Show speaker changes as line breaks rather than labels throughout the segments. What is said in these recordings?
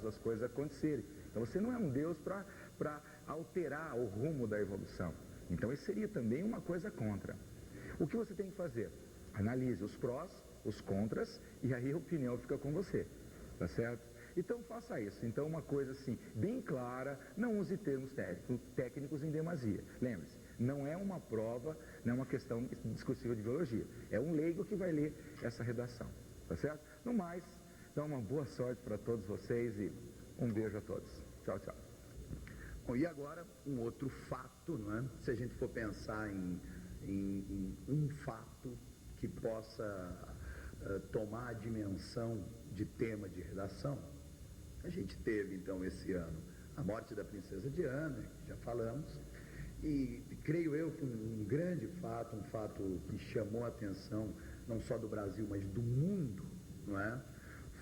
as coisas acontecerem. Então você não é um Deus para alterar o rumo da evolução. Então isso seria também uma coisa contra. O que você tem que fazer? Analise os prós, os contras, e aí a opinião fica com você, tá certo? Então faça isso. Então uma coisa assim, bem clara, não use termos técnicos em demasia. Lembre-se, não é uma prova, não é uma questão discursiva de biologia. É um leigo que vai ler essa redação, tá certo? No mais, então uma boa sorte para todos vocês e um beijo a todos. Tchau, tchau.
Bom, e agora um outro fato, não é? Se a gente for pensar em um fato que possa tomar a dimensão de tema de redação, a gente teve então esse ano a morte da princesa Diana, que já falamos, e creio eu que um grande fato, um fato que chamou a atenção não só do Brasil, mas do mundo, não é?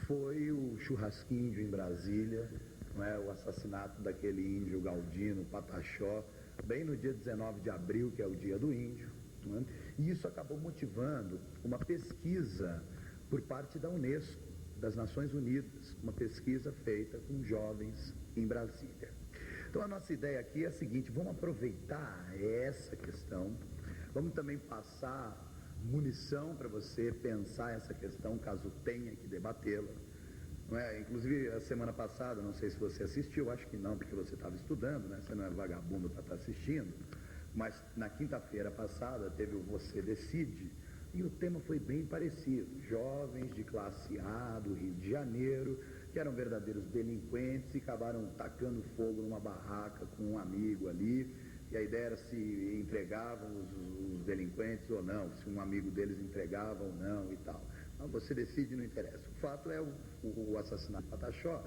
Foi o churrasquinho em Brasília, não é? O assassinato daquele índio Galdino Pataxó, bem no dia 19 de abril, que é o dia do índio, não é? E isso acabou motivando uma pesquisa por parte da Unesco, das Nações Unidas, uma pesquisa feita com jovens em Brasília. Então a nossa ideia aqui é a seguinte: vamos aproveitar essa questão, vamos também passar munição para você pensar essa questão caso tenha que debatê-la. Não é? Inclusive a semana passada, não sei se você assistiu, acho que não, porque você estava estudando, né? Você não é vagabundo para estar assistindo, mas na quinta-feira passada teve o Você Decide, e o tema foi bem parecido. Jovens de classe A do Rio de Janeiro, que eram verdadeiros delinquentes e acabaram tacando fogo numa barraca com um amigo ali, e a ideia era se entregavam os delinquentes ou não, se um amigo deles entregava ou não e tal. Então, Você Decide, não interessa. O fato é o assassinato de Pataxó,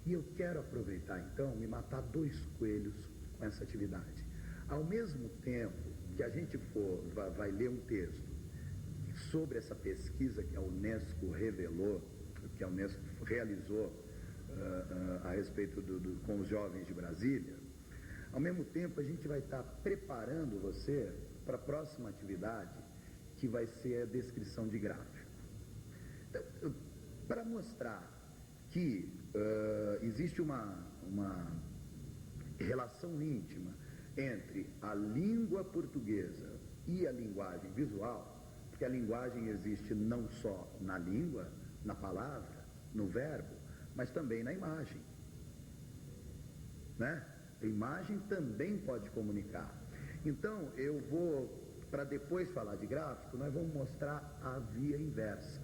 e eu quero aproveitar então e matar dois coelhos com essa atividade. Ao mesmo tempo que a gente vai ler um texto sobre essa pesquisa que a Unesco revelou, que a Unesco realizou a respeito com os jovens de Brasília, ao mesmo tempo a gente vai estar preparando você para a próxima atividade, que vai ser a descrição de gráfico. Então, para mostrar que existe uma relação íntima entre a língua portuguesa e a linguagem visual, porque a linguagem existe não só na língua, na palavra, no verbo, mas também na imagem, né? A imagem também pode comunicar. Então, eu vou, para depois falar de gráfico, nós vamos mostrar a via inversa.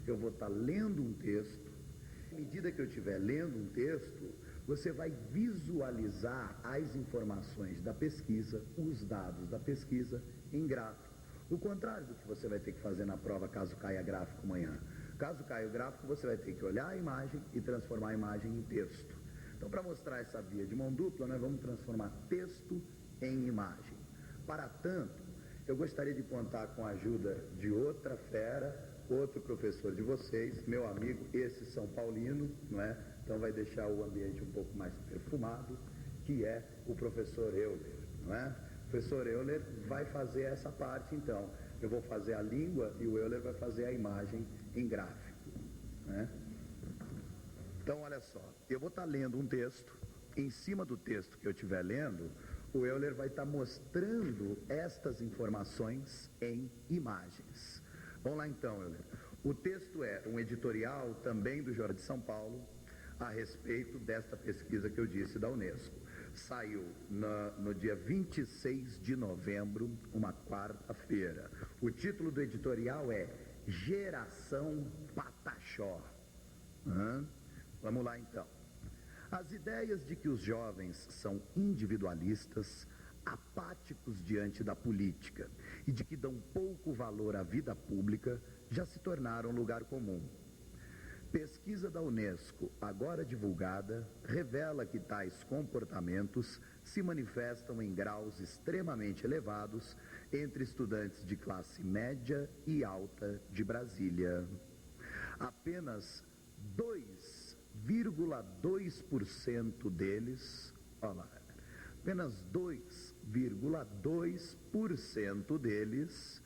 Eu vou estar lendo um texto, à medida que eu estiver lendo um texto, você vai visualizar as informações da pesquisa, os dados da pesquisa em gráfico. O contrário do que você vai ter que fazer na prova caso caia gráfico amanhã. Caso caia o gráfico, você vai ter que olhar a imagem e transformar a imagem em texto. Então, para mostrar essa via de mão dupla, nós vamos transformar texto em imagem. Para tanto, eu gostaria de contar com a ajuda de outra fera, outro professor de vocês, meu amigo, esse São Paulino, não é? Então vai deixar o ambiente um pouco mais perfumado, que é o professor Euler, não é? O professor Euler vai fazer essa parte, então. Eu vou fazer a língua e o Euler vai fazer a imagem em gráfico, né? Então, olha só, eu vou estar lendo um texto, em cima do texto que eu estiver lendo, o Euler vai estar mostrando estas informações em imagens. Vamos lá então, Euler. O texto é um editorial também do Jornal de São Paulo, a respeito desta pesquisa que eu disse da Unesco. Saiu no dia 26 de novembro, uma quarta-feira. O título do editorial é Geração Pataxó. Vamos lá então. As ideias de que os jovens são individualistas, apáticos diante da política e de que dão pouco valor à vida pública já se tornaram lugar comum. Pesquisa da Unesco, agora divulgada, revela que tais comportamentos se manifestam em graus extremamente elevados entre estudantes de classe média e alta de Brasília. Apenas 2,2% deles, olha lá, apenas 2,2% deles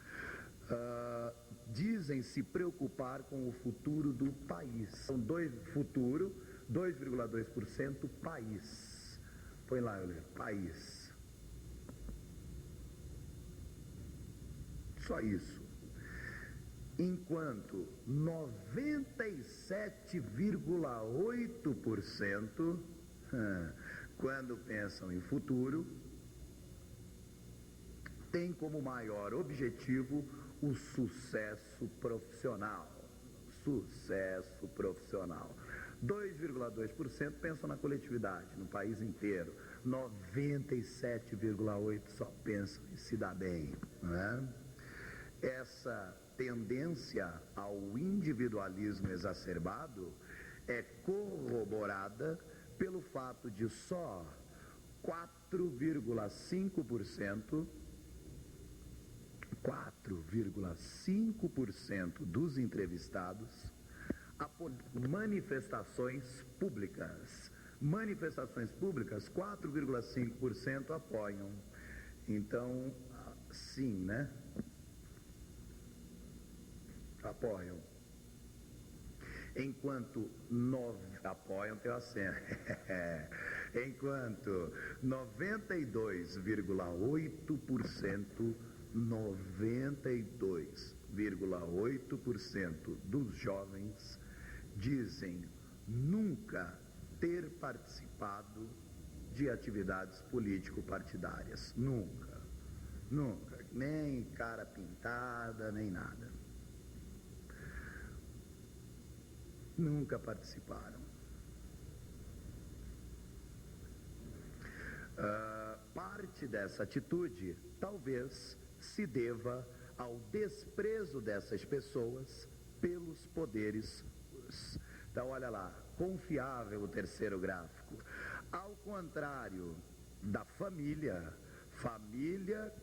dizem se preocupar com o futuro do país. São dois futuro 2,2% país. Põe lá, Euler, país. Só isso. Enquanto 97,8%, quando pensam em futuro, tem como maior objetivo o sucesso profissional. Sucesso profissional. 2,2% pensam na coletividade, no país inteiro. 97,8% só pensam em se dar bem, não é? Essa tendência ao individualismo exacerbado é corroborada pelo fato de só 4,5% dos entrevistados apoiam manifestações públicas. Manifestações públicas, 4,5% apoiam. Então, sim, né? Apoiam. Enquanto apoiam teu acento. Enquanto 92,8% dos jovens dizem nunca ter participado de atividades político-partidárias. Nunca. Nunca. Nem cara pintada, nem nada. Nunca participaram. Parte dessa atitude talvez se deva ao desprezo dessas pessoas pelos poderes. Então, olha lá, confiável o terceiro gráfico. Ao contrário da família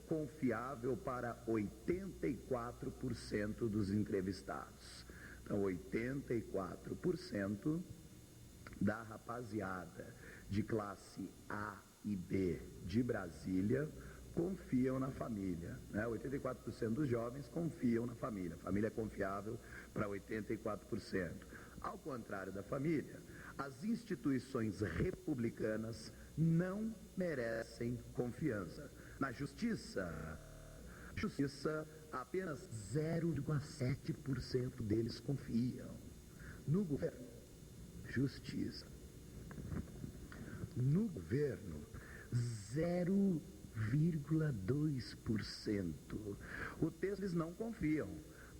confiável para 84% dos entrevistados. Então, 84% da rapaziada de classe A e B de Brasília confiam na família, né? 84% dos jovens confiam na família. Família é confiável para 84%. Ao contrário da família, as instituições republicanas não merecem confiança. Na justiça, apenas 0,7% deles confiam. No governo, justiça. No governo, 0,2%. O texto eles não confiam,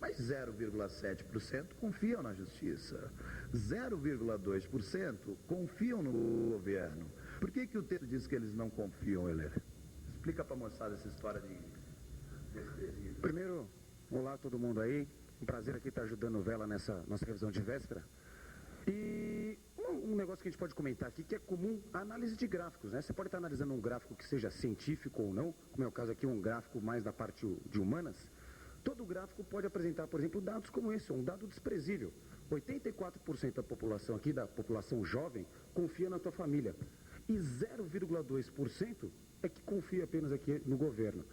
mas 0,7% confiam na justiça. 0,2% confiam no governo. Por que o texto diz que eles não confiam, Euler? Explica para a moçada essa história de desprezo.
Primeiro, olá a todo mundo aí. Um prazer aqui estar ajudando o Vela nessa nossa revisão de véspera. E um negócio que a gente pode comentar aqui, que é comum, a análise de gráficos, né? Você pode estar analisando um gráfico que seja científico ou não, como é o caso aqui, um gráfico mais da parte de humanas. Todo gráfico pode apresentar, por exemplo, dados como esse, um dado desprezível. 84% da população aqui, da população jovem, confia na tua família. E 0,2% é que confia apenas aqui no governo.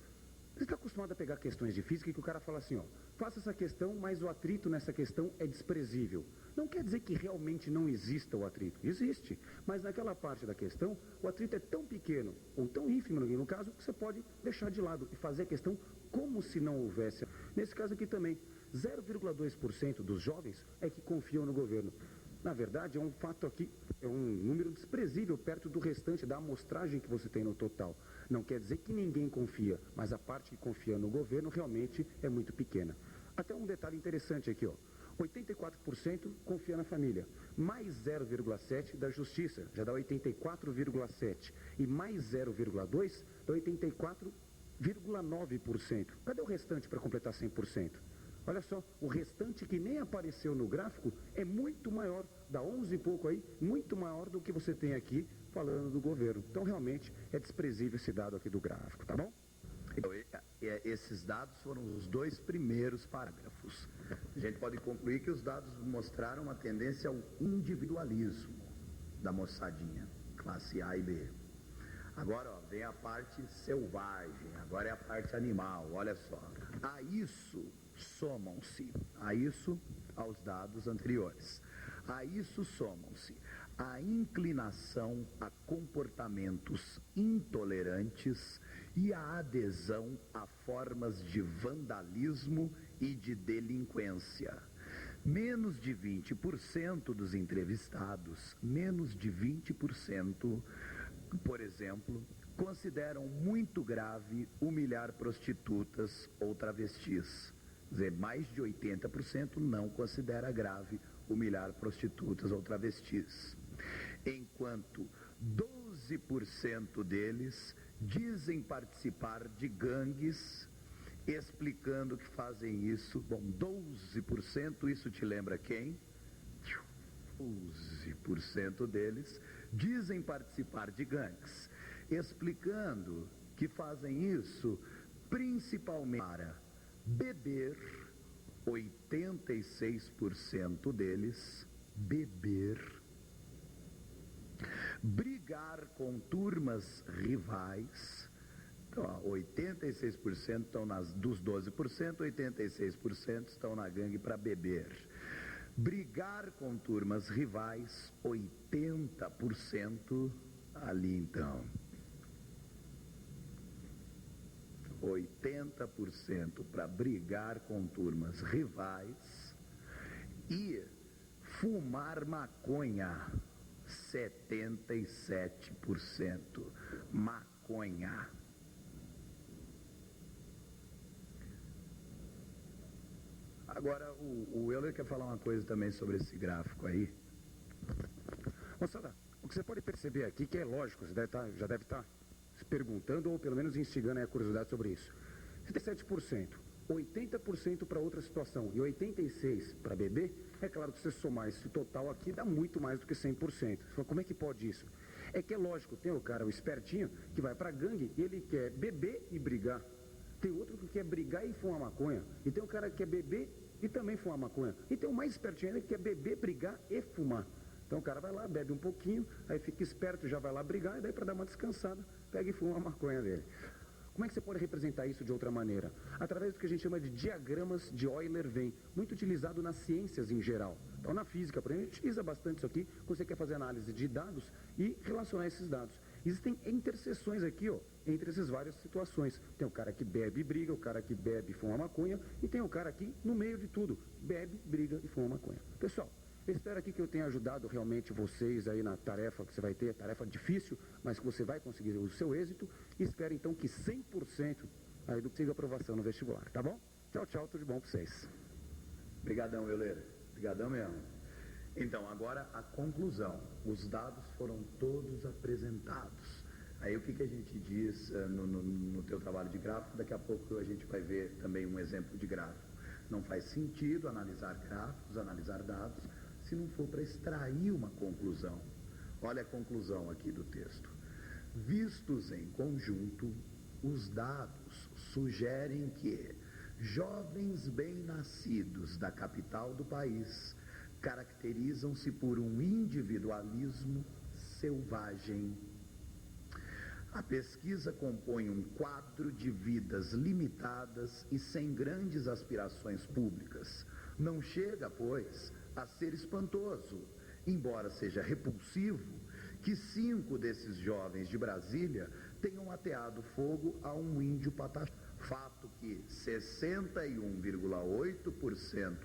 Você está acostumado a pegar questões de física que o cara fala assim, ó, faça essa questão, mas o atrito nessa questão é desprezível. Não quer dizer que realmente não exista o atrito. Existe. Mas naquela parte da questão, o atrito é tão pequeno, ou tão ínfimo, no caso, que você pode deixar de lado e fazer a questão como se não houvesse. Nesse caso aqui também, 0,2% dos jovens é que confiam no governo. Na verdade, é um fato aqui, é um número desprezível perto do restante da amostragem que você tem no total. Não quer dizer que ninguém confia, mas a parte que confia no governo realmente é muito pequena. Até um detalhe interessante aqui, ó. 84% confia na família, mais 0,7% da justiça, já dá 84,7%, e mais 0,2% dá 84,9%. Cadê o restante para completar 100%? Olha só, o restante que nem apareceu no gráfico é muito maior, dá 11 e pouco aí, muito maior do que você tem aqui falando do governo. Então, realmente, é desprezível esse dado aqui do gráfico, tá bom?
Então, esses dados foram os dois primeiros parágrafos. A gente pode concluir que os dados mostraram uma tendência ao individualismo da moçadinha, classe A e B. Agora, ó, vem a parte selvagem, agora é a parte animal, olha só. A isso somam-se, aos dados anteriores, a isso somam-se a inclinação a comportamentos intolerantes e a adesão a formas de vandalismo e de delinquência. Menos de 20% dos entrevistados, menos de 20%, por exemplo, consideram muito grave humilhar prostitutas ou travestis. Quer dizer, mais de 80% não considera grave humilhar prostitutas ou travestis. Enquanto 12% deles dizem participar de gangues, explicando que fazem isso. Bom, 12%, isso te lembra quem? 12% deles dizem participar de gangues, explicando que fazem isso principalmente para beber. 86% deles beber, brigar com turmas rivais. Então, 86% estão dos 12%, 86% estão na gangue para beber. Brigar com turmas rivais, 80% ali então. 80% para brigar com turmas rivais e fumar maconha, 77%. Maconha. Agora, o Euler quer falar uma coisa também sobre esse gráfico aí.
Moçada, o que você pode perceber aqui, que é lógico, você já deve estar se perguntando ou pelo menos instigando a curiosidade sobre isso. 77%, 80% para outra situação e 86% para beber, é claro que se você somar esse total aqui, dá muito mais do que 100%. Você fala, como é que pode isso? É que é lógico, tem o cara, o espertinho, que vai para a gangue e ele quer beber e brigar. Tem outro que quer brigar e fumar maconha. E tem o cara que quer beber e também fumar maconha. E tem o mais espertinho ainda que quer beber, brigar e fumar. Então o cara vai lá, bebe um pouquinho, aí fica esperto, já vai lá brigar, e daí para dar uma descansada, pega e fuma a maconha dele. Como é que você pode representar isso de outra maneira? Através do que a gente chama de diagramas de Euler-Venn, muito utilizado nas ciências em geral. Então na física, por exemplo, a gente utiliza bastante isso aqui, quando você quer fazer análise de dados e relacionar esses dados. Existem interseções aqui, ó, entre essas várias situações. Tem o cara que bebe e briga, o cara que bebe e fuma maconha, e tem o cara aqui no meio de tudo, bebe, briga e fuma maconha. Pessoal, eu espero aqui que eu tenha ajudado realmente vocês aí na tarefa que você vai ter, tarefa difícil, mas que você vai conseguir o seu êxito, e espero então que 100% aí do consiga aprovação no vestibular, tá bom? Tchau, tchau, tudo de bom para vocês.
Obrigadão, Euler. Obrigadão mesmo. Então, agora a conclusão. Os dados foram todos apresentados. Aí o que a gente diz no teu trabalho de gráfico? Daqui a pouco a gente vai ver também um exemplo de gráfico. Não faz sentido analisar gráficos, analisar dados, se não for para extrair uma conclusão. Olha a conclusão aqui do texto. Vistos em conjunto, os dados sugerem que jovens bem-nascidos da capital do país caracterizam-se por um individualismo selvagem. A pesquisa compõe um quadro de vidas limitadas e sem grandes aspirações públicas. Não chega, pois, a ser espantoso, embora seja repulsivo, que 5 desses jovens de Brasília tenham ateado fogo a um índio pataxó. Fato que 61,8%